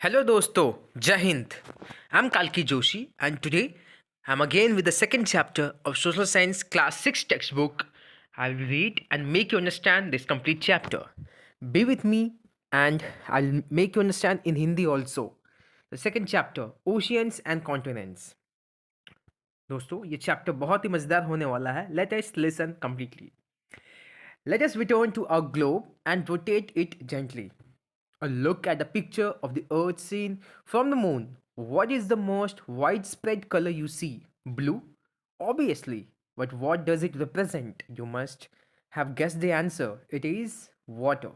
Hello dosto, Jai Hind. I'm Kalki Joshi and today I'm again with the second chapter of Social Science Class 6 textbook. I will read and make you understand this complete chapter. Be with me and I'll make you understand in Hindi also. The second chapter, Oceans and Continents. दोस्तों ये chapter बहुत ही मज़ेदार होने वाला है. Let us listen completely. Let us return to our globe and rotate it gently. A look at the picture of the Earth seen from the moon. What is the most widespread color you see? Blue? Obviously. But what does it represent? You must have guessed the answer. It is water.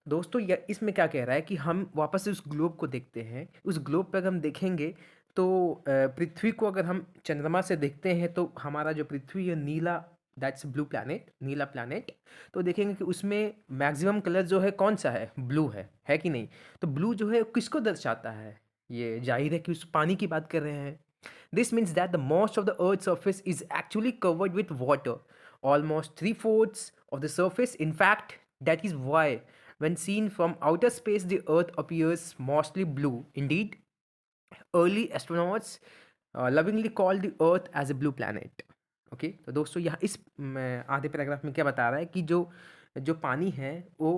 दोस्तों ये इसमें क्या कह रहा है कि हम वापस से उस ग्लोब को देखते हैं. उस ग्लोब पर अगर हम देखेंगे तो पृथ्वी को अगर हम चंद्रमा से देखते हैं तो हमारा जो पृथ्वी है नीला, दैट्स ब्लू प्लैनेट, नीला प्लैनेट. तो देखेंगे कि उसमें मैक्सिमम कलर जो है कौन सा है? ब्लू है कि नहीं? तो ब्लू जो है किसको दर्शाता है? ये जाहिर है कि उस पानी की बात कर रहे हैं. This means that the most of the earth surface is actually covered with water. Almost 3/4 of the surface. In fact, that is why when seen from outer space, the Earth appears mostly blue. Indeed, early astronauts lovingly called the Earth as a blue planet. Okay तो दोस्तों यहाँ इस आधे paragraph में क्या बता रहा है कि जो जो पानी है वो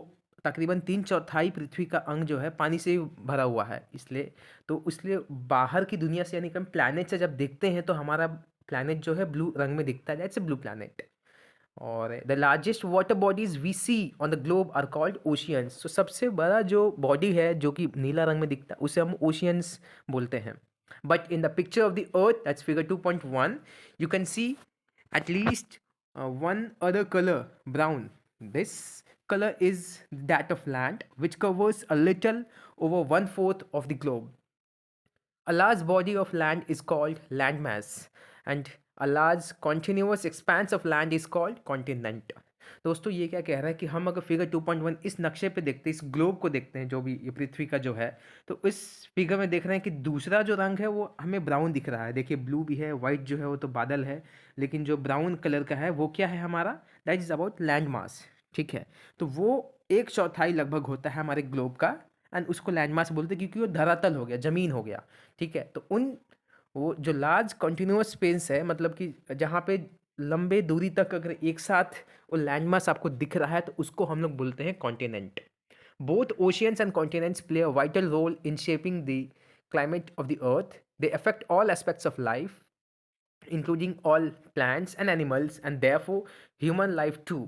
तकरीबन 3/4 पृथ्वी का अंग जो है पानी से ही भरा हुआ है. इसलिए बाहर की दुनिया से यानी कि हम प्लैनेट से जब देखते हैं तो हमारा प्लैनेट जो है ब्लू रंग में दिखता है. That's a blue planet. और the largest water bodies we see on the globe are called oceans. तो सबसे बड़ा जो बॉडी है जो कि नीला रंग में दिखता है उसे हम ओशियंस बोलते हैं. But in the picture of the earth, that's figure 2.1, you can see at least one other color, brown. This color is that of land, which covers a little over 1/4 of the globe. A large body of land is called landmass, and a large continuous expanse of land is called continent. दोस्तों ये क्या कह रहा है कि हम अगर figure 2.1 इस नक्शे पे देखते हैं, इस ग्लोब को देखते हैं जो भी ये पृथ्वी का जो है, तो इस फिगर में देख रहे हैं कि दूसरा जो रंग है वो हमें ब्राउन दिख रहा है. देखिए ब्लू भी है, वाइट जो है वो तो बादल है, लेकिन जो ब्राउन कलर का है वो क्या है हमारा? That is about land mass. ठीक है, तो वो 1/4 लगभग होता है हमारे ग्लोब का. एंड उसको लैंडमास बोलते हैं क्योंकि वो धरातल हो गया, ज़मीन हो गया. ठीक है, तो वो जो लार्ज कंटिन्यूअस स्पेस है, मतलब कि जहाँ पे लंबे दूरी तक अगर एक साथ वो लैंडमास आपको दिख रहा है तो उसको हम लोग बोलते हैं continent. Both oceans and continents play a vital role in shaping the climate of the earth. They affect all aspects of life, including all plants and animals, and therefore human life too.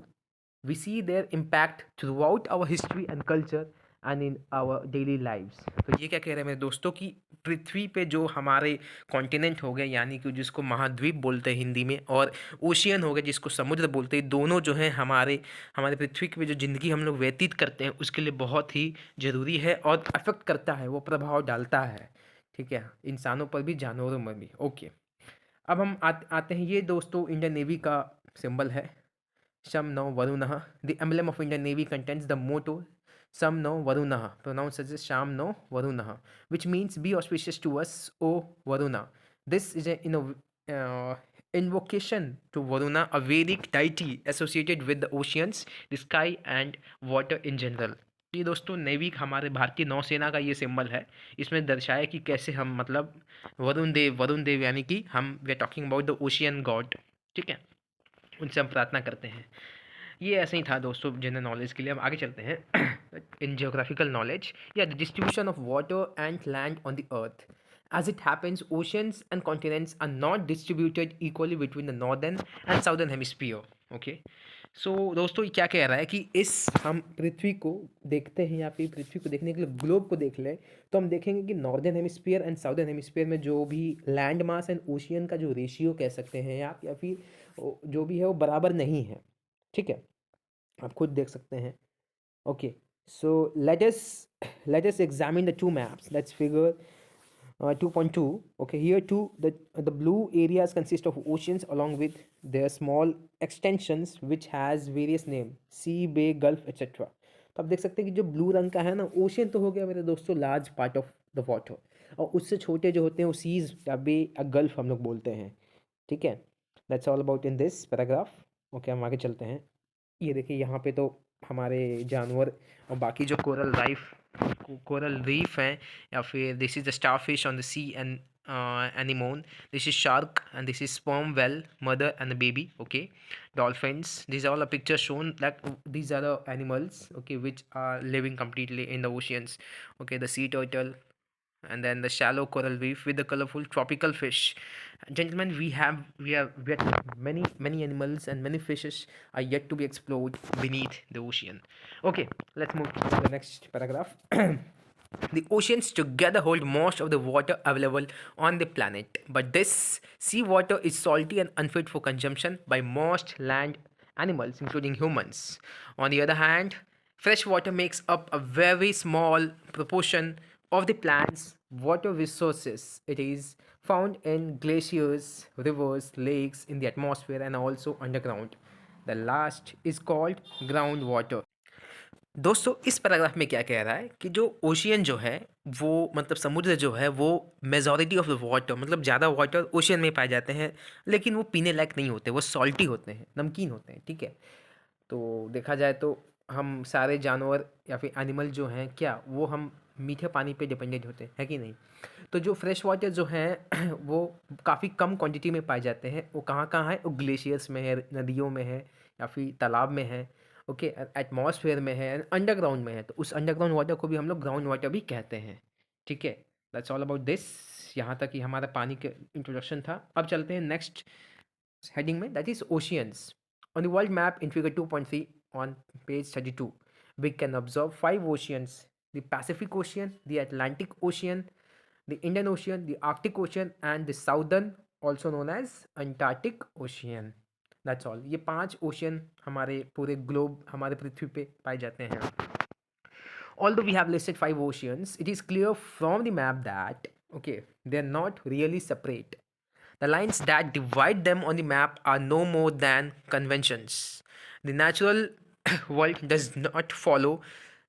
We see their impact throughout our history and culture and in our daily lives. तो ये क्या कह रहे हैं मेरे दोस्तों कि पृथ्वी पे जो हमारे कॉन्टिनेंट हो गए यानी कि जिसको महाद्वीप बोलते हैं हिंदी में, और ओशियन हो गए जिसको समुद्र बोलते हैं, दोनों जो हैं हमारे हमारे पृथ्वी पे जो ज़िंदगी हम लोग व्यतीत करते हैं उसके लिए बहुत ही ज़रूरी है और अफेक्ट करता है, वो प्रभाव डालता है. ठीक है, इंसानों पर भी जानवरों पर भी. ओके, अब हम आते हैं, ये दोस्तों इंडियन नेवी का सिंबल है, शम नो वरुणः. The emblem of Indian navy contents the motto सम नो वरुणः, प्रोनाउंस एज शाम नो वरुणः, which means be auspicious to us O Varuna. This is invocation to Varuna, a Vedic deity associated with the oceans, the sky and water in general. ये दोस्तों navy हमारे भारतीय नौसेना का ये सिंबल है. इसमें दर्शाया कि कैसे हम मतलब वरुण देव यानी कि हम we are talking about the ocean god. ठीक है, उनसे हम प्रार्थना करते हैं. ये ऐसे ही था दोस्तों जनरल नॉलेज के लिए. हम आगे चलते हैं इन जियोग्राफिकल नॉलेज. या the distribution of water and land on the earth. As it happens, oceans and continents are not distributed equally between the northern and southern hemisphere. Okay, सो दोस्तों ये क्या कह रहा है कि इस हम पृथ्वी को देखते हैं या फिर पृथ्वी को देखने के लिए ग्लोब को देख लें तो हम देखेंगे कि northern hemisphere and southern hemisphere में जो भी लैंड मास एंड ओशियन का जो रेशियो कह सकते हैं आप, या फिर जो भी है वो बराबर नहीं है. ठीक है, आप खुद देख सकते हैं. Okay, so let us examine the two maps. Let's figure 2.2. Okay, here too the blue areas consist of oceans along with their small extensions which has various name, sea, bay, gulf, etc. तो आप देख सकते हैं कि जो blue रंग का है ना, ओशियन तो हो गया मेरे दोस्तों large part of the water, और उससे छोटे जो होते हैं वो सीज या बे या गल्फ हम लोग बोलते हैं. ठीक है, that's all about in this paragraph. Okay, हम आगे चलते हैं. ये देखिए यहाँ पे तो हमारे जानवर और बाकी जो कोरल लाइफ कोरल रीफ हैं, या फिर this is the star fish on the sea and anemone. This is shark, and this is sperm whale, mother and the baby. Okay, dolphins. These are all a picture shown that these are the animals, okay, which are living completely in the oceans. Okay, the sea turtle, and then the shallow coral reef with the colorful tropical fish. Gentlemen, we have many animals and many fishes are yet to be explored beneath the ocean. Okay, let's move to the next paragraph. The oceans together hold most of the water available on the planet, but this seawater is salty and unfit for consumption by most land animals, including humans. On the other hand, fresh water makes up a very small proportion of the plant's water resources. It is found in glaciers, rivers, lakes, in the atmosphere, and also underground. The last is called groundwater. दोस्तों इस paragraph में क्या कह रहा है कि जो ocean जो है वो मतलब समुद्र जो है वो मेजॉरिटी ऑफ द वाटर मतलब ज़्यादा वाटर ओशियन में पाए जाते हैं, लेकिन वो पीने लायक नहीं होते, वो सॉल्टी होते हैं, नमकीन होते हैं, ठीक है। तो देखा जाए तो हम सारे जानवर या फिर एनिमल जो हैं क्या वो हम मीठे पानी पे डिपेंडेंट होते हैं, है कि नहीं। तो जो फ्रेश वाटर जो हैं वो काफ़ी कम क्वांटिटी में पाए जाते हैं। वो कहाँ कहाँ है, वो ग्लेशियर्स में है, नदियों में है, या फिर तालाब में है, ओके, एटमॉस्फेयर में है, अंडरग्राउंड में है। तो उस अंडरग्राउंड वाटर को भी हम लोग ग्राउंड वाटर भी कहते हैं, ठीक है। That's all about this. यहाँ तक ही हमारा पानी के इंट्रोडक्शन था। अब चलते हैं नेक्स्ट heading में, that is oceans. On the world map in figure 2.3 on page 32, we can observe five oceans: the Pacific Ocean, the Atlantic Ocean, the Indian Ocean, the Arctic Ocean, and the Southern, also known as Antarctic Ocean. That's all. ये 5 ocean हमारे पूरे globe हमारे पृथ्वी पे पाए जाते हैं। Although we have listed 5 oceans, it is clear from the map that, okay, they are not really separate. The lines that divide them on the map are no more than conventions. The natural world does not follow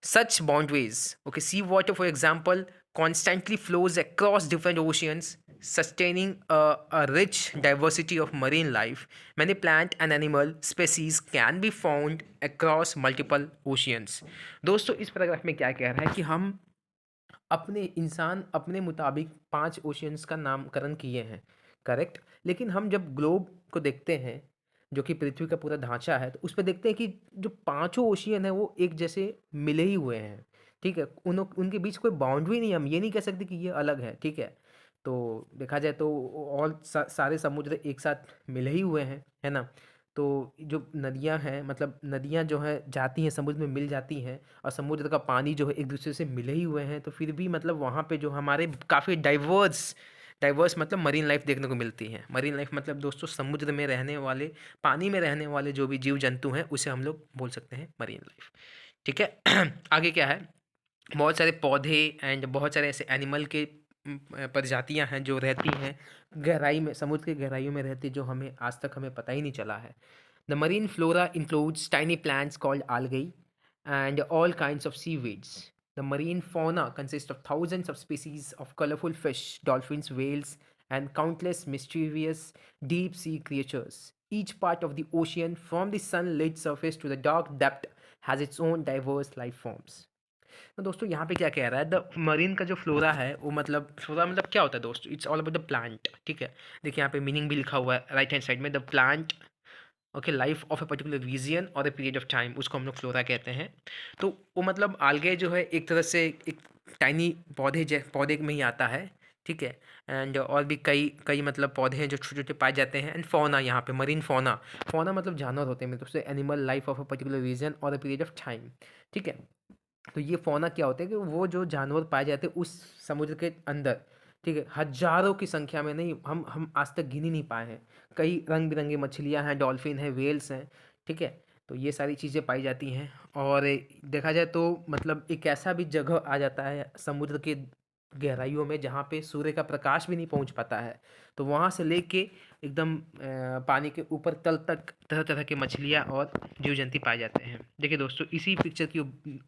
such boundaries. Okay, seawater, for example, constantly flows across different oceans, sustaining a rich diversity of marine life. Many plant and animal species can be found across multiple oceans. दोस्तों इस paragraph में क्या कह रहा है कि हम अपने इंसान अपने मुताबिक 5 ओशियंस का नामकरण किए हैं, करेक्ट। लेकिन हम जब ग्लोब को देखते हैं जो कि पृथ्वी का पूरा ढांचा है, तो उस पे देखते हैं कि जो पांचों ओशियन है वो एक जैसे मिले ही हुए हैं, ठीक है। उनके बीच कोई बाउंड्री नहीं है, हम ये नहीं कह सकते कि ये अलग है, ठीक है। तो देखा जाए तो सारे समुद्र एक साथ मिले ही हुए हैं, है ना। तो जो नदियाँ हैं मतलब नदियाँ जो हैं जाती हैं समुद्र में मिल जाती हैं, और समुद्र का पानी जो है एक दूसरे से मिले ही हुए हैं, तो फिर भी मतलब वहाँ पे जो हमारे काफ़ी डाइवर्स डाइवर्स मतलब मरीन लाइफ देखने को मिलती है। मरीन लाइफ मतलब दोस्तों समुद्र में रहने वाले, पानी में रहने वाले जो भी जीव जंतु हैं उसे हम लोग बोल सकते हैं मरीन लाइफ, ठीक है। आगे क्या है, बहुत सारे पौधे एंड बहुत सारे ऐसे एनिमल के प्रजातियां हैं जो रहती हैं गहराई में, समुद्र की गहराइयों में रहती, जो हमें आज तक हमें पता ही नहीं चला है। The marine flora includes tiny plants called algae and all kinds of seaweeds. The marine fauna consists of thousands of species of colorful fish, dolphins, whales, and countless mysterious deep sea creatures. Each part of the ocean, from the sunlit surface to the dark depth, has its own diverse life forms. तो दोस्तों यहाँ पे क्या कह रहा है, the marine का जो फ्लोरा है वो मतलब फ्लोरा मतलब क्या होता है दोस्तों, it's all about the plant, ठीक है। देखिए यहाँ पे मीनिंग भी लिखा हुआ है राइट हैंड साइड में, the plant, okay, life of a particular region और ए पीरियड ऑफ टाइम, उसको हम लोग फ्लोरा कहते हैं। तो वो मतलब आलगे जो है एक तरह से एक टाइनी पौधे में ही आता है, ठीक है। एंड और भी कई कई मतलब पौधे हैं जो छोटे छोटे पाए जाते हैं। एंड फौना, यहाँ पे मरीन फौना, फौना मतलब जानवर होते हैं, मतलब से animal life of a particular region और ए पीरियड ऑफ टाइम, ठीक है। तो ये फ़ौना क्या होता है कि वो जो जानवर पाए जाते हैं उस समुद्र के अंदर, ठीक है, हज़ारों की संख्या में, नहीं हम आज तक गिन ही नहीं पाए हैं। कई रंग-बिरंगी मछलियाँ हैं, डॉल्फ़िन हैं, व्हेल्स हैं, ठीक है। तो ये सारी चीज़ें पाई जाती हैं। और देखा जाए तो मतलब एक ऐसा भी जगह आ जाता है समुद्र के गहराइयों में जहाँ पे सूर्य का प्रकाश भी नहीं पहुँच पाता है। तो वहाँ से लेके एकदम पानी के ऊपर तल तक तरह-तरह की मछलियाँ और जीव-जंतु पाए जाते हैं। देखिए दोस्तों इसी पिक्चर के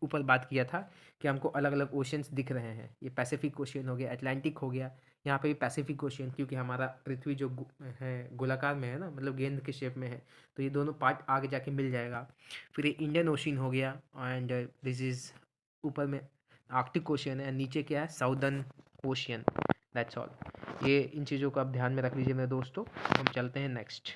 ऊपर बात किया था कि हमको अलग-अलग ओशियंस दिख रहे हैं। ये पैसिफिक ओशियन हो गया, अटलांटिक हो गया, यहाँ पे भी पैसिफिक ओशियन, क्योंकि हमारा पृथ्वी जो गोलाकार में है ना, मतलब गेंद के शेप में है, तो ये दोनों पार्ट आगे जाके मिल जाएगा। फिर ये इंडियन ओशियन हो गया, एंड दिस इज़ ऊपर में आर्कटिक ओशियन है, नीचे क्या है, साउदर्न ओशियन। That's all. ये इन चीज़ों को आप ध्यान में रख लीजिए मेरे दोस्तों। हम चलते हैं नेक्स्ट।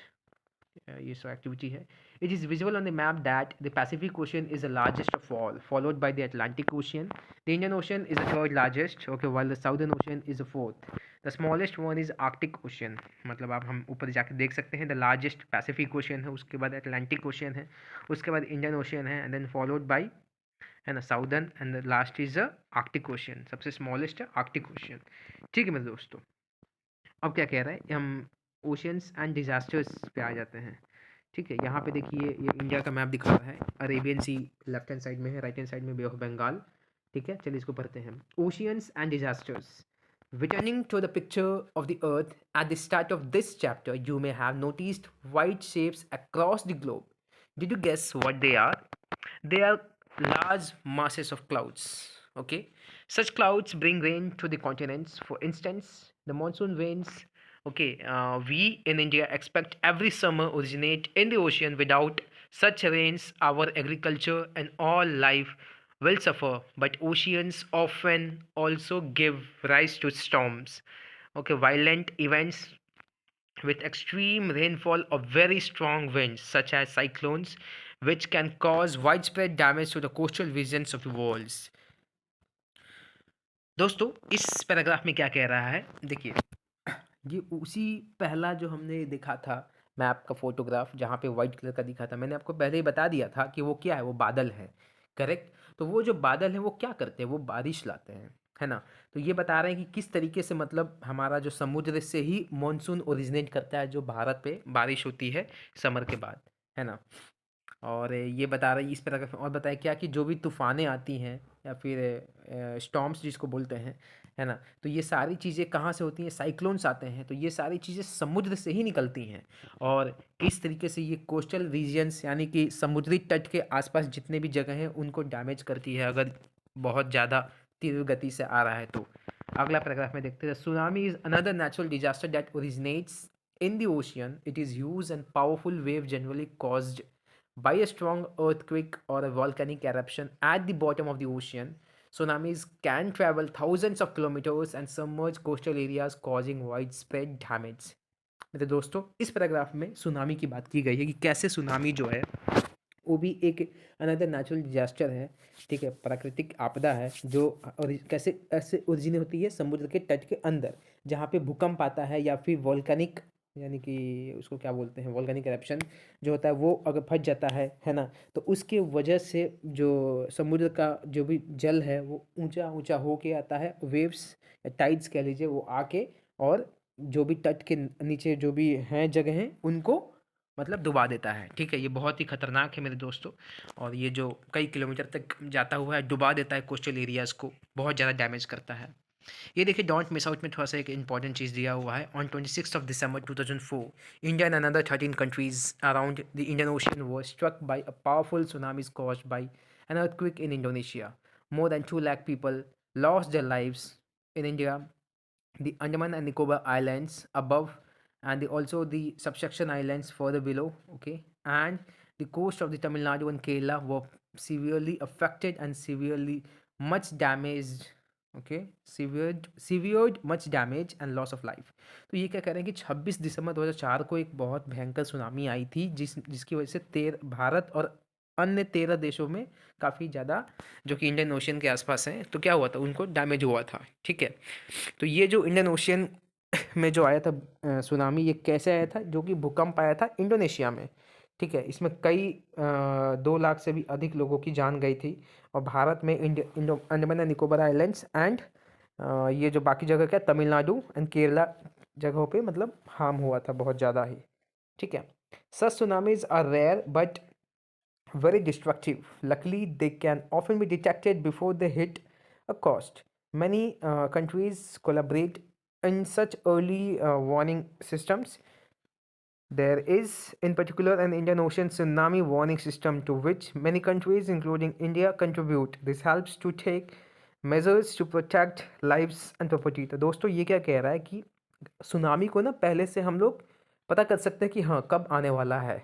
ये सो एक्टिविटी है। It is visible on the map that the Pacific ocean is the largest of all, followed by the Atlantic ocean. The Indian ocean is the third largest, okay, while the southern ocean is the fourth. The smallest one is Arctic ocean. मतलब आप हम ऊपर जाके देख सकते हैं, the largest Pacific ocean है, उसके बाद अटलांटिक ओशियन है, उसके बाद इंडियन ओशियन है, एंड देन फॉलोड बाई है ना southern, and the last is the Arctic ocean. सबसे स्मॉलेस्ट है आर्कटिक ओशियन। ठीक है मेरे दोस्तों, अब क्या कह रहा है, हम ओशियंस एंड डिजास्टर्स पे आ जाते हैं। ठीक है, यहाँ पे देखिए ये इंडिया का मैप दिखा रहा है, अरेबियन सी लेफ्ट हैंड साइड में है, राइट हैंड साइड में बे ऑफ बंगाल। ठीक है, चलिए इसको पढ़ते हैं। Oceans and disasters. Returning to the picture of the earth at the start of this chapter, you may have noticed white shapes across the globe. Did you guess what they are? They are large masses of clouds. Okay, such clouds bring rain to the continents. For instance, the monsoon rains. Okay, we in India expect every summer originate in the ocean. Without such rains, our agriculture and all life will suffer. But oceans often also give rise to storms. Okay, violent events with extreme rainfall or very strong winds, such as cyclones, which can cause widespread damage to the coastal regions of the world. दोस्तों, इस paragraph में क्या कह रहा है, देखिए ये उसी पहला जो हमने देखा था मैप का फोटोग्राफ, जहाँ पे वाइट कलर का दिखा था, मैंने आपको पहले ही बता दिया था कि वो क्या है, वो बादल है। करेक्ट। तो वो जो बादल है वो क्या करते हैं, वो बारिश लाते हैं, है ना। तो ये बता रहे हैं कि किस तरीके से, मतलब हमारा जो समुद्र से ही मॉनसून ओरिजिनेट करता है, जो भारत पे बारिश होती है समर के बाद, है ना। और ये बता रही इस तरह का, और बताया क्या कि जो भी तूफ़ानें आती हैं या फिर स्टॉर्म्स जिसको बोलते हैं, है ना, तो ये सारी चीज़ें कहाँ से होती हैं, साइक्लोन्स आते हैं, तो ये सारी चीज़ें समुद्र से ही निकलती हैं। और किस तरीके से ये कोस्टल रीजन्स यानी कि समुद्री तट के आसपास जितने भी जगह हैं उनको डैमेज करती है, अगर बहुत ज़्यादा तीव्र गति से आ रहा है तो। अगला पैराग्राफ में देखते हैं। Tsunami is another natural disaster that originates in the ocean. It is huge and powerful wave generally caused by a strong earthquake or a volcanic eruption at the bottom of the ocean. Tsunamis can travel thousands of kilometers and submerge coastal areas, causing widespread damage. मेरे दोस्तों, इस paragraph में tsunami की बात की गई है कि कैसे सुनामी जो है वो भी एक अनदर नेचुरल डिजास्टर है। ठीक है, प्राकृतिक आपदा है जो, और कैसे ऐसे ओरिजिन होती है समुद्र के तट के अंदर, जहाँ पे भूकंप आता है या फिर वॉल्केनिक, यानी कि उसको क्या बोलते हैं, वॉल्केनिक एरप्शन जो होता है वो अगर फट जाता है ना, तो उसके वजह से जो समुद्र का जो भी जल है वो ऊंचा ऊंचा होके आता है, वेव्स या टाइड्स कह लीजिए, वो आके और जो भी तट के नीचे जो भी हैं जगह हैं उनको मतलब डुबा देता है। ठीक है, ये बहुत ही खतरनाक है मेरे दोस्तों, और ये जो कई किलोमीटर तक जाता हुआ है डुबा देता है कोस्टल एरियाज़ को, बहुत ज़्यादा डैमेज करता है। ये देखिए डोंट मिस आउट में थोड़ा सा एक इंपॉर्टेंट चीज़ दिया हुआ है। On 26 December 2004 India and another 13 countries around the Indian ocean were struck by a powerful tsunamis caused by an earthquake in Indonesia. More than 2 lakh people lost their lives in India, the Andaman and Nicobar Islands above, and also the subsection islands further below. Okay, and the coast of the Tamil Nadu and Kerala were severely affected and severely much damaged. Okay, severed much damage and loss of life. तो ये क्या कह रहे हैं कि 26 December 2004 को एक बहुत भयंकर सुनामी आई थी, जिसकी वजह से भारत और अन्य 13 देशों में काफ़ी ज़्यादा, जो कि इंडियन ओशन के आसपास हैं, तो क्या हुआ था, उनको डैमेज हुआ था। ठीक है, तो ये जो इंडियन ओशियन में जो आया था सुनामी, ये कैसे आया था, जो कि भूकंप आया था इंडोनेशिया में। ठीक है, इसमें कई 2 लाख से भी अधिक लोगों की जान गई थी, और भारत में Andaman and Nicobar islands and ये जो बाकी जगह क्या, तमिलनाडु एंड केरला जगहों पे मतलब हार्म हुआ था बहुत ज़्यादा ही। ठीक है, such tsunamis are rare but very destructive. Luckily, they can often be detected before they hit a coast. Many countries collaborate in such early warning systems. There is, in particular, an Indian Ocean tsunami warning system to which many countries, including India, contribute. This helps to take measures to protect lives and property. तो दोस्तों ये क्या कह रहा है कि tsunami को ना पहले से हम लोग पता कर सकते हैं कि हाँ कब आने वाला है,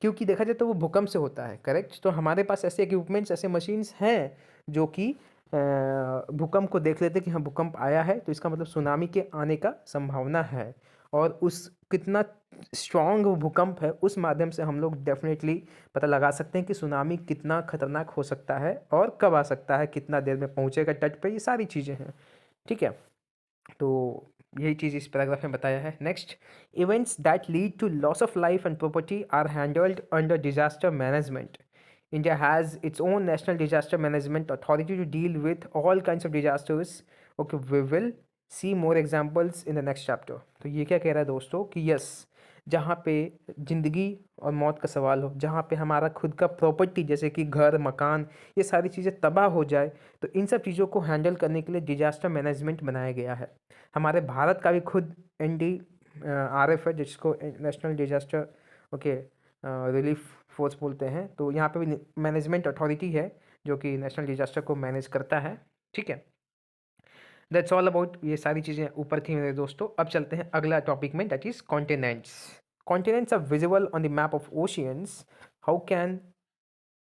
क्योंकि देखा जाए तो वो भूकंप से होता है। करेक्ट, तो हमारे पास ऐसे इक्विपमेंट्स, ऐसे मशीन्स हैं जो कि भूकंप को देख लेते हैं कि हाँ भूकंप आया है, तो इसका मतलब सुनामी के आने का संभावना है। और उस कितना स्ट्रॉन्ग भूकंप है, उस माध्यम से हम लोग डेफिनेटली पता लगा सकते हैं कि सुनामी कितना खतरनाक हो सकता है और कब आ सकता है, कितना देर में पहुंचेगा तट पे, ये सारी चीज़ें हैं। ठीक है, तो यही चीज़ इस पैराग्राफ में बताया है। Next, events that lead to loss of life and property are handled under disaster management. India has its own national disaster management authority to deal with all kinds of disasters. Okay, we will see more examples in the next chapter. तो ये क्या कह रहा है दोस्तों कि yes, जहाँ पे ज़िंदगी और मौत का सवाल हो, जहाँ पे हमारा खुद का प्रॉपर्टी जैसे कि घर मकान ये सारी चीज़ें तबाह हो जाए, तो इन सब चीज़ों को हैंडल करने के लिए डिजास्टर मैनेजमेंट बनाया गया है। हमारे भारत का भी खुद NDRF है, जिसको national disaster okay relief force बोलते हैं। तो यहाँ पे भी मैनेजमेंट अथॉरिटी है जो कि नेशनल डिजास्टर को मैनेज करता है। ठीक है, दैट्स ऑल अबाउट, ये सारी चीज़ें ऊपर थी मेरे दोस्तों। अब चलते हैं अगला टॉपिक में, that is continents. Continents are visible on the map of oceans.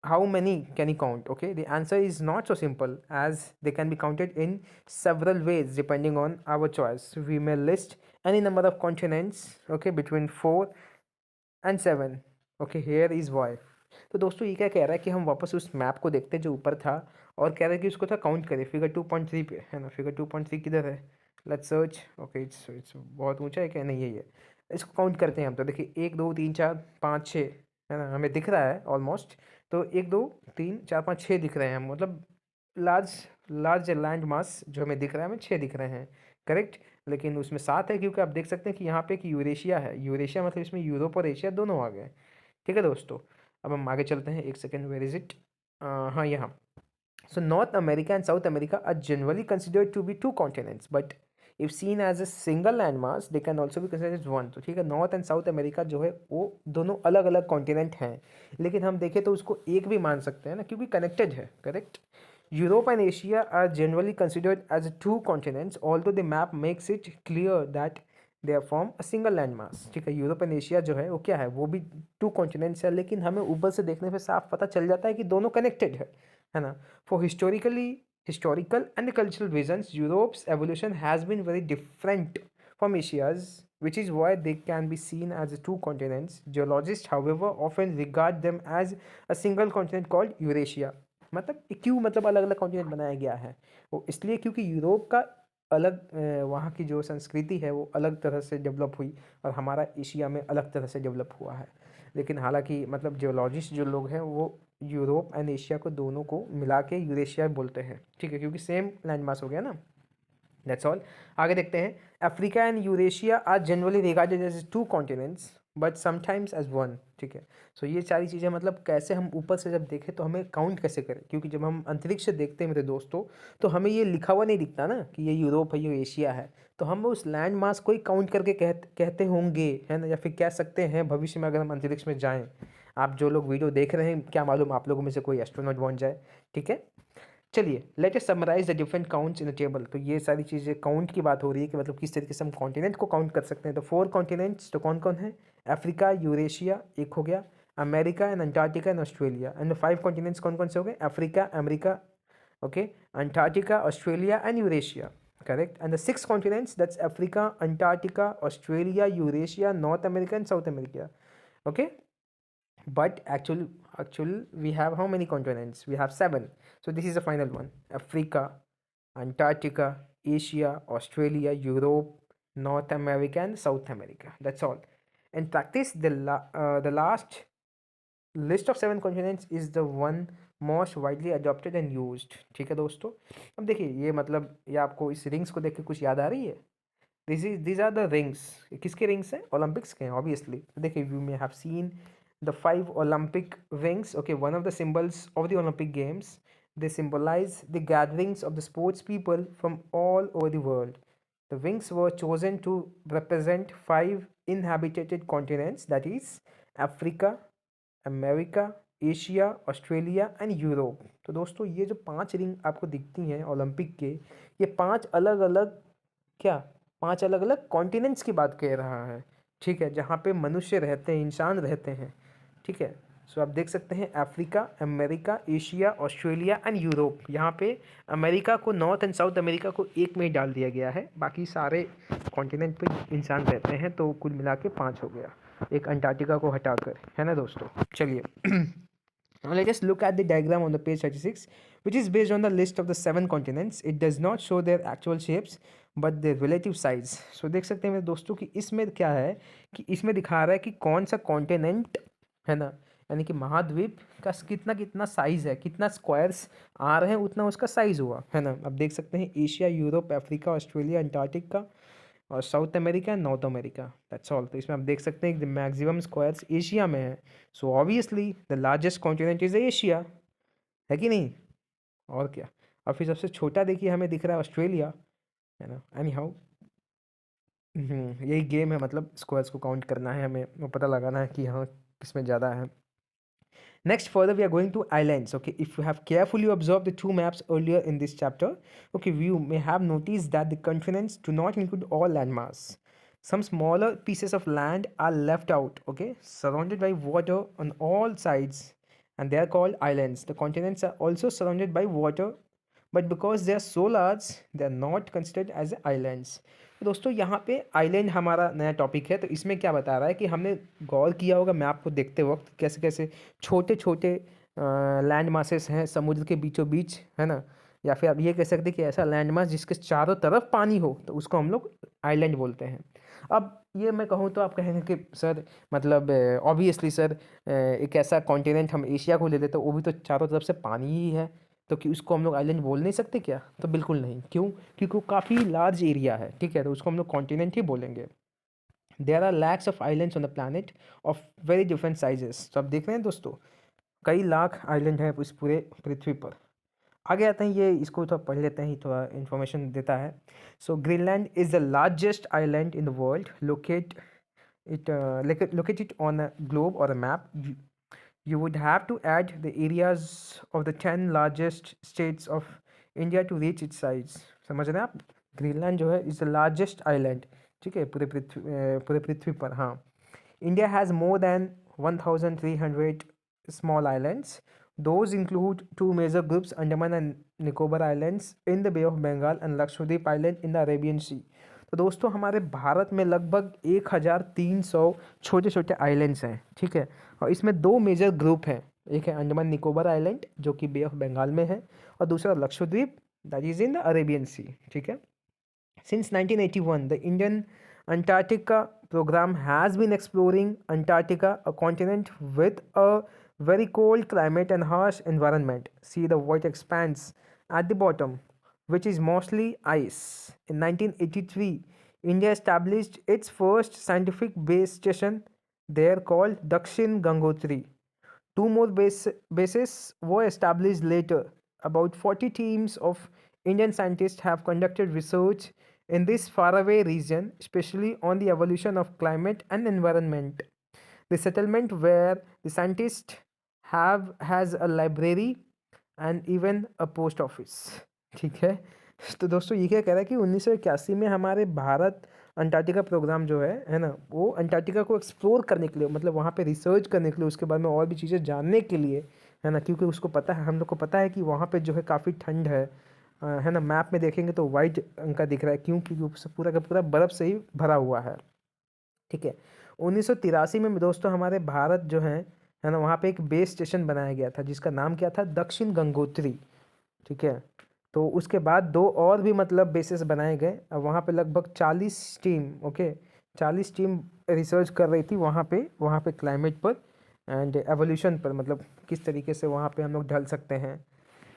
How many can you count? Okay, the answer is not so simple, as they can be counted in several ways depending on our choice. We may list any number of continents, okay, between 4 and 7. Okay, here is why. तो दोस्तों ये क्या कह रहा है कि हम वापस उस मैप को देखते हैं जो ऊपर था, और कह रहा है कि उसको था काउंट करें। फिगर 2.3 पे है ना, फिगर 2.3 किधर है, लेट्स सर्च। ओके, इट्स बहुत ऊंचा है क्या, नहीं यही है। इसको काउंट करते हैं हम। तो देखिए 1 2 3 4 5 6 है ना, हमें दिख रहा है ऑलमोस्ट। तो 1 2 3 4 5 6 दिख रहे हैं हम, मतलब लार्ज लार्ज लैंड मास जो हमें दिख रहा है, हमें 6 दिख रहे हैं, करेक्ट। लेकिन उसमें 7 है, क्योंकि आप देख सकते हैं कि यहाँ पे एक यूरेशिया है। यूरेशिया मतलब इसमें यूरोप और एशिया दोनों आ गए। ठीक है दोस्तों, अब हम आगे चलते हैं। एक सेकेंड, वेयर इज इट, हाँ यहाँ। So North America and South America are generally considered to be two continents, but if seen as a single landmass, they can also be considered as one. तो ठीक है, north and south America जो है वो दोनों अलग अलग continent हैं, लेकिन हम देखें तो उसको एक भी मान सकते हैं ना, क्योंकि कनेक्टेड है, correct. Europe and Asia are generally considered as two continents, although the map makes it clear that they are form a single land mass. ठीक है, यूरोप एंड एशिया जो है वो क्या है, वो भी टू कॉन्टिनेंट्स है, लेकिन हमें ऊपर से देखने पे साफ पता चल जाता है कि दोनों कनेक्टेड है ना। For historical and cultural reasons, Europe's evolution has been very different from Asia's, which is why they can be seen as two continents. Geologists, however, often regard them as a single continent called Eurasia. मतलब क्यों, मतलब अलग अलग continent बनाया गया है वो इसलिए क्योंकि यूरोप का अलग वहाँ की जो संस्कृति है वो अलग तरह से डेवलप हुई, और हमारा एशिया में अलग तरह से डेवलप हुआ है। लेकिन हालांकि मतलब जियोलॉजिस्ट जो लोग हैं वो यूरोप एंड एशिया को दोनों को मिला के यूरेशिया बोलते हैं। ठीक है, क्योंकि सेम लैंड मास हो गया ना। दैट्स ऑल, आगे देखते हैं। Africa and Eurasia are generally regarded as two continents but sometimes as one. ठीक है, सो ये सारी चीज़ें मतलब कैसे हम ऊपर से जब देखें तो हमें काउंट कैसे करें, क्योंकि जब हम अंतरिक्ष से देखते हैं मेरे दोस्तों, तो हमें ये लिखा हुआ नहीं दिखता ना कि ये यूरोप है ये एशिया है, तो हम उस लैंड मास को ही काउंट करके कहते होंगे, है ना, या फिर कह सकते हैं भविष्य में अगर हम अंतरिक्ष में जाएं। आप जो लोग वीडियो देख रहे हैं, क्या मालूम आप लोगों में से कोई एस्ट्रोनॉट बन जाए। ठीक है, चलिए let us summarise the different counts in the table. तो ये सारी चीज़ें काउंट की बात हो रही है कि मतलब किस तरीके से हम कॉन्टिनेंट को काउंट कर सकते हैं। तो 4 कॉन्टिनेंट्स तो कौन कौन है, अफ्रीका, यूरेशिया एक हो गया, America and Antarctica and Australia. And 5 continents कौन कौन से हो गए, Africa, America, okay, Antarctica, Australia and Eurasia, correct. And the 6 continents, that's Africa, Antarctica, Australia, Eurasia, North America and South America. Okay, but actually we have how many continents, we have 7. So this is the final one: Africa, Antarctica, Asia, Australia, Europe, North America and South America. That's all. In practice, the last list of 7 continents is the one most widely adopted and used. ठीक है दोस्तों, अब देखिए ये मतलब ये आपको इस रिंग्स को देख के कुछ याद आ रही है। these are the rings. किसके रिंग्स हैं, ओलंपिक्स के हैं ऑब्वियसली। देखिए you may have seen the 5 Olympic rings. Okay, one of the symbols of the Olympic Games. They symbolize the gatherings of the sports people from all over the world. The rings were chosen to represent 5 inhabited continents, that is Africa, America, Asia, Australia and Europe. तो दोस्तों ये जो 5 ring आपको दिखती हैं Olympic के, ये 5 अलग अलग क्या 5 अलग अलग कॉन्टिनेंट्स की बात कह रहा है। ठीक है, जहाँ पे मनुष्य रहते हैं, इंसान रहते हैं। ठीक है, सो आप देख सकते हैं Africa, America, Asia, Australia and Europe. यहाँ पे अमेरिका को, नॉर्थ एंड साउथ अमेरिका को एक में ही डाल दिया गया है, बाकी सारे कॉन्टिनेंट पे इंसान रहते हैं, तो कुल मिला के 5 हो गया, एक अंटार्कटिका को हटाकर, है ना दोस्तों। चलिए now let us look at the diagram on the page 36, which is based on the list of the 7 continents. It does not show their actual shapes but their relative size. So देख सकते हैं मेरे दोस्तों कि इसमें क्या है कि इसमें दिखा रहा है कि कौन सा कॉन्टिनेंट है ना, यानी कि महाद्वीप का कितना कितना साइज है, कितना स्क्वायर्स आ रहे हैं उतना उसका साइज हुआ, है ना। अब देख सकते हैं Asia, Europe, Africa, Australia, Antarctica और South America and North America, that's all. तो इसमें आप देख सकते हैं कि मैक्सिमम स्क्वायर्स एशिया में है। So obviously the largest continent is Asia, है कि नहीं, और क्या। और फिर सबसे छोटा देखिए हमें दिख रहा है ऑस्ट्रेलिया, है ना। एनी हाउ यही गेम है, मतलब स्क्वायर्स को काउंट करना है हमें, वो पता लगाना है कि हाँ किसमें ज़्यादा है। Next, further, we are going to islands. Okay, if you have carefully observed the two maps earlier in this chapter, okay, you may have noticed that the continents do not include all landmass. Some smaller pieces of land are left out, okay, surrounded by water on all sides, and they are called islands. The continents are also surrounded by water, but because they are so large, they are not considered as islands. तो दोस्तों यहाँ पे island हमारा नया topic है, तो इसमें क्या बता रहा है कि हमने गौर किया होगा मैप को देखते वक्त कैसे कैसे छोटे छोटे लैंड मासेस हैं समुद्र के बीचों बीच, है ना। या फिर आप ये कह सकते हैं कि ऐसा लैंड मास जिसके चारों तरफ पानी हो तो उसको हम लोग आइलैंड बोलते हैं। अब ये मैं कहूँ तो आप कहेंगे कि सर मतलब ऑब्वियसली सर एक ऐसा कॉन्टिनेंट हम एशिया को ले लेते वो भी तो चारों तरफ से पानी ही है, तो कि उसको हम लोग आइलैंड बोल नहीं सकते क्या? तो बिल्कुल नहीं। क्यों? क्योंकि वो काफ़ी लार्ज एरिया है, ठीक है, तो उसको हम लोग कॉन्टिनेंट ही बोलेंगे। There are lakhs of islands on the planet of very different sizes. तो आप देख रहे हैं दोस्तों कई लाख आइलैंड हैं इस पूरे पृथ्वी पर। आगे आते हैं, ये इसको थोड़ा पढ़ लेते हैं, थोड़ा इन्फॉर्मेशन देता है। So Greenland is the largest island in the world, located on a globe or a map. You would have to add the areas of the 10 largest states of India to reach its size. समझ रहे हैं आप? Greenland जो है is the largest island, ठीक है, पूरे पृथ्वी पर। हाँ, India has more than 1300 small islands. Those include two major groups, Andaman and Nicobar Islands in the Bay of Bengal and Lakshadweep Island in the Arabian Sea. तो दोस्तों हमारे भारत में लगभग 1300 छोटे छोटे आइलैंड्स हैं, ठीक है, और इसमें दो मेजर ग्रुप हैं। एक है अंडमान निकोबार आइलैंड जो कि बे ऑफ बंगाल में है, और दूसरा Lakshadweep that is in the Arabian sea, ठीक है। Since 1981, the Indian Antarctica program has been exploring Antarctica, a continent with a very cold climate and harsh environment. See the white expanse at the bottom, which is mostly ice. In 1983, India established its first scientific base station there called Dakshin Gangotri. Two more bases were established later. About 40 teams of Indian scientists have conducted research in this faraway region, especially on the evolution of climate and environment. The settlement where the scientists has a library and even a post office. ठीक है, तो दोस्तों ये क्या कह रहा है कि 1981 में हमारे भारत अंटार्कटिका प्रोग्राम जो है ना, वो अंटार्कटिका को एक्सप्लोर करने के लिए, मतलब वहाँ पे रिसर्च करने के लिए, उसके बारे में और भी चीज़ें जानने के लिए, है ना, क्योंकि उसको पता है, हम लोग को पता है कि वहाँ पे जो है काफ़ी ठंड है ना। मैप में देखेंगे तो वाइट रंग का दिख रहा है, क्यों? क्योंकि वो पूरा का पूरा बर्फ़ से ही भरा हुआ है, ठीक है। 1983 में दोस्तों हमारे भारत जो है ना, वहाँ पे एक बेस स्टेशन बनाया गया था जिसका नाम क्या था? दक्षिण गंगोत्री, ठीक है। तो उसके बाद दो और भी मतलब बेसिस बनाए गए, अब वहाँ पे लगभग 40 टीम, ओके, 40 टीम रिसर्च कर रही थी वहाँ पे क्लाइमेट पर एंड एवोल्यूशन पर, मतलब किस तरीके से वहाँ पे हम लोग ढल सकते हैं।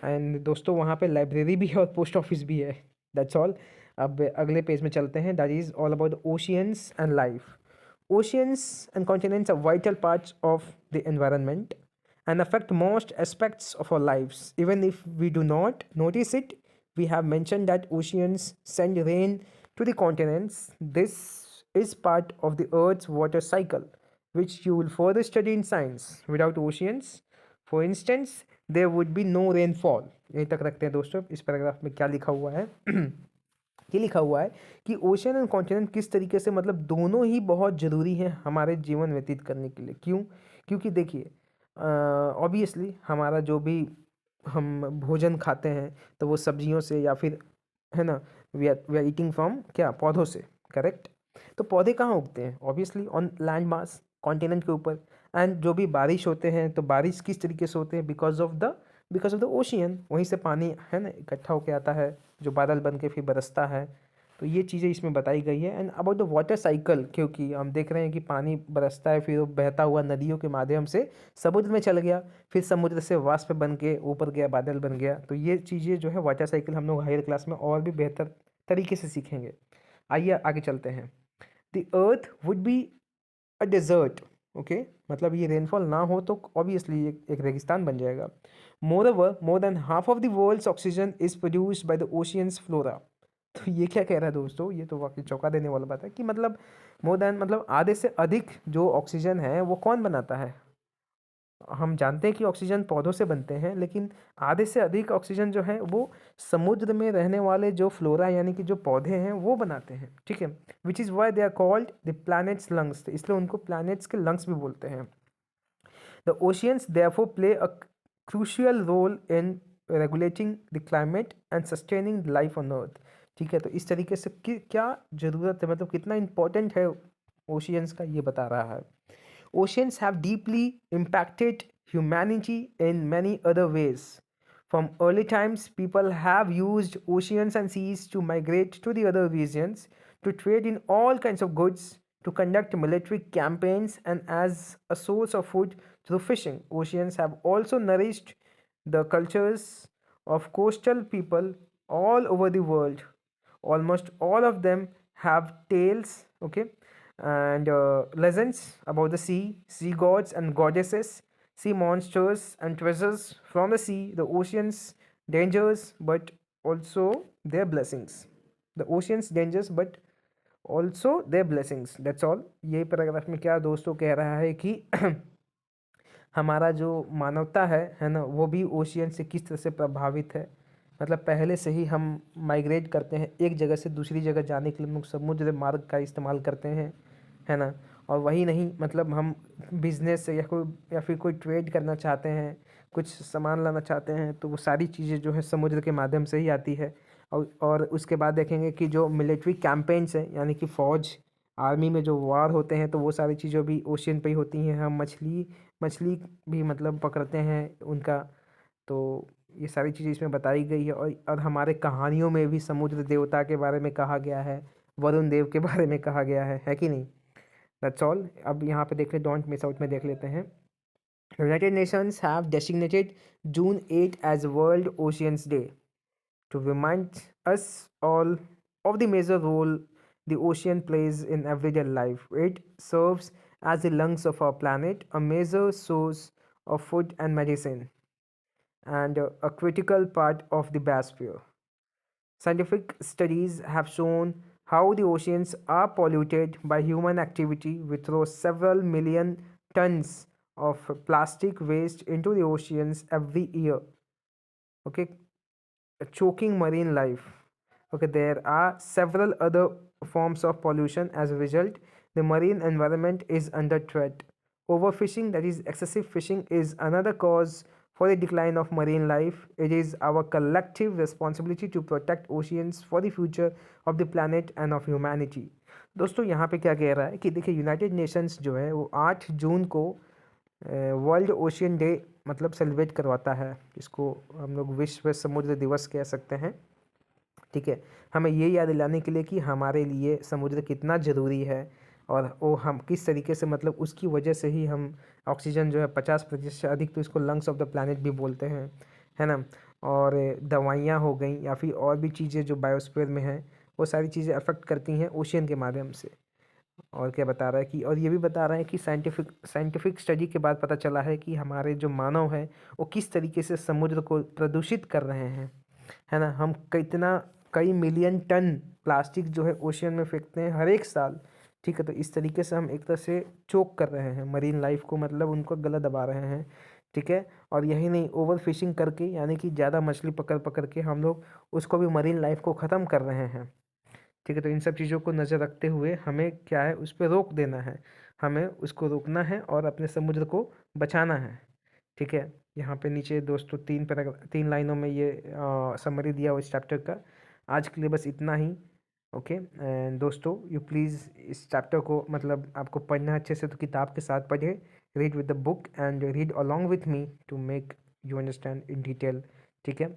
एंड दोस्तों वहाँ पे लाइब्रेरी भी है और पोस्ट ऑफिस भी है, दैट्स ऑल। अब अगले पेज में चलते हैं, that is all about oceans and life. Oceans and continents are vital parts of the environment and affect most aspects of our lives. Even if we do not notice it, we have mentioned that oceans send rain to the continents. This is part of the Earth's water cycle, which you will further study in science. Without oceans, for instance, there would be no rainfall. यहीं तक रखते हैं दोस्तों। इस paragraph में क्या लिखा हुआ है? ये लिखा हुआ है कि ओशन एंड कॉन्टिनेंट किस तरीके से, मतलब दोनों ही बहुत ज़रूरी हैं हमारे जीवन व्यतीत करने के लिए। क्यों? क्योंकि देखिए ऑब्वियसली हमारा जो भी हम भोजन खाते हैं तो वो सब्जियों से या फिर, है ना, वी आर ईटिंग फ्रॉम क्या, पौधों से, करेक्ट। तो पौधे कहाँ उगते हैं? Obviously on land mass, continent के ऊपर। एंड जो भी बारिश होते हैं तो बारिश किस तरीके से होते हैं? बिकॉज ऑफ द ओशियन, वहीं से पानी, है ना, इकट्ठा होके आता है जो बादल बन के फिर बरसता है। तो ये चीज़ें इसमें बताई गई है। And about the water cycle, क्योंकि हम देख रहे हैं कि पानी बरसता है फिर वो बहता हुआ नदियों के माध्यम से समुद्र में चल गया, फिर समुद्र से वाष्प बन के ऊपर गया, बादल बन गया। तो ये चीज़ें जो है वाटर साइकिल हम लोग हायर क्लास में और भी बेहतर तरीके से सीखेंगे। आइए आगे चलते हैं। The earth would be a desert, okay, मतलब ये रेनफॉल ना हो तो ऑब्वियसली एक रेगिस्तान बन जाएगा। Moreover, more than half of the world's oxygen is produced by the ocean's flora. तो ये क्या कह रहा है दोस्तों? ये तो वाकई चौंका देने वाला बात है कि मतलब मोर देन, मतलब आधे से अधिक जो ऑक्सीजन है वो कौन बनाता है? हम जानते हैं कि ऑक्सीजन पौधों से बनते हैं, लेकिन आधे से अधिक ऑक्सीजन जो है वो समुद्र में रहने वाले जो फ्लोरा यानी कि जो पौधे हैं वो बनाते हैं, ठीक है। Which is why they are called the planet's lungs, इसलिए उनको प्लैनेट्स के लंग्स भी बोलते हैं। The oceans therefore play a crucial role in regulating the climate and sustaining life on earth, ठीक है। तो इस तरीके से क्या ज़रूरत है, मतलब कितना इंपॉर्टेंट है ओशियंस का, ये बता रहा है। Oceans have deeply impacted humanity in many other ways. From early times, people have used oceans and seas to migrate to the other regions, to trade in all kinds of goods, to conduct military campaigns, and as a source of food through fishing. Oceans have also nourished the cultures of coastal people all over the world. Almost all of them have tales, okay, and legends about the sea, sea gods and goddesses, sea monsters and treasures from the sea, the ocean's dangers, but also their blessings. The ocean's dangers, but also their blessings. That's all. ये paragraph में क्या दोस्तों कह रहा है कि हमारा जो मानवता है ना, वो भी ओशियन से किस तरह से प्रभावित है। मतलब पहले से ही हम माइग्रेट करते हैं, एक जगह से दूसरी जगह जाने के लिए हम लोग समुद्र मार्ग का इस्तेमाल करते हैं, है ना। और वही नहीं, मतलब हम बिजनेस से या फिर कोई ट्रेड करना चाहते हैं, कुछ सामान लाना चाहते हैं, तो वो सारी चीज़ें जो है समुद्र के माध्यम से ही आती है। और उसके बाद देखेंगे कि जो मिलिट्री कैंपेन्स हैं, यानी कि फ़ौज, आर्मी में जो वार होते हैं, तो वो सारी चीज़ें भी ओशियन पे ही होती हैं। हम मछली मछली भी मतलब पकड़ते हैं उनका। तो ये सारी चीज़ें इसमें बताई गई है। और हमारे कहानियों में भी समुद्र देवता के बारे में कहा गया है, वरुण देव के बारे में कहा गया है कि नहीं। That's all. अब यहाँ पे देख ले, डोंट मिस आउट में देख लेते हैं। United Nations have designated June 8 as World Oceans Day to remind us all of the major role the ocean plays in everyday life. It serves as the lungs of our planet, a major source of food and medicine, and a critical part of the biosphere. Scientific studies have shown how the oceans are polluted by human activity. We throw several million tons of plastic waste into the oceans every year. Okay, choking marine life. Okay, there are several other forms of pollution. As a result, the marine environment is under threat. Overfishing, that is excessive fishing, is another cause for the decline of marine life. It is our collective responsibility to protect oceans for the future of the planet and of humanity. दोस्तों यहाँ पे क्या कह रहा है कि देखिए, United Nations जो है वो 8 जून को वर्ल्ड ओशियन डे मतलब सेलिब्रेट करवाता है। इसको हम लोग विश्व समुद्र दिवस कह सकते हैं, ठीक है। हमें ये याद दिलाने के लिए कि हमारे लिए समुद्र कितना ज़रूरी है, और वो हम किस तरीके से, मतलब उसकी वजह से ही हम ऑक्सीजन जो है 50% से अधिक, तो इसको लंग्स ऑफ द प्लैनेट भी बोलते हैं, है ना। और दवाइयाँ हो गई या फिर और भी चीज़ें जो बायोस्फीयर में हैं, वो सारी चीज़ें अफेक्ट करती हैं ओशियन के माध्यम से। और क्या बता रहा है कि, और ये भी बता रहा है कि साइंटिफिक स्टडी के बाद पता चला है कि हमारे जो मानव हैं वो किस तरीके से समुद्र को प्रदूषित कर रहे हैं, है ना। हम कई मिलियन टन प्लास्टिक जो है ओशियन में फेंकते हैं हर एक साल, ठीक है। तो इस तरीके से हम एक तरह से चोक कर रहे हैं मरीन लाइफ को, मतलब उनको गला दबा रहे हैं, ठीक है। और यही नहीं, ओवर फिशिंग करके, यानी कि ज़्यादा मछली पकड़ पकड़ के हम लोग उसको भी, मरीन लाइफ को ख़त्म कर रहे हैं, ठीक है। तो इन सब चीज़ों को नज़र रखते हुए हमें क्या है, उस पर रोक देना है, हमें उसको रोकना है और अपने समुद्र को बचाना है। ठीक है। यहाँ पे नीचे दोस्तों 3 लाइनों में ये समरी दिया हुआ इस चैप्टर का। आज के लिए बस इतना ही। ओके एंड दोस्तों यू प्लीज़ इस चैप्टर को मतलब आपको पढ़ना है अच्छे से तो किताब के साथ पढ़ें, read with the book and read along with me to make you understand in detail. ठीक है,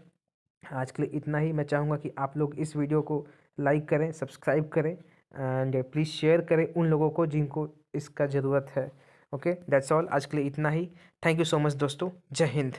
आज के लिए इतना ही। मैं चाहूँगा कि आप लोग इस वीडियो को लाइक करें, सब्सक्राइब करें एंड प्लीज़ शेयर करें उन लोगों को जिनको इसका ज़रूरत है। ओके दैट्स ऑल, आज के लिए इतना ही। थैंक यू सो मच दोस्तों, जय हिंद।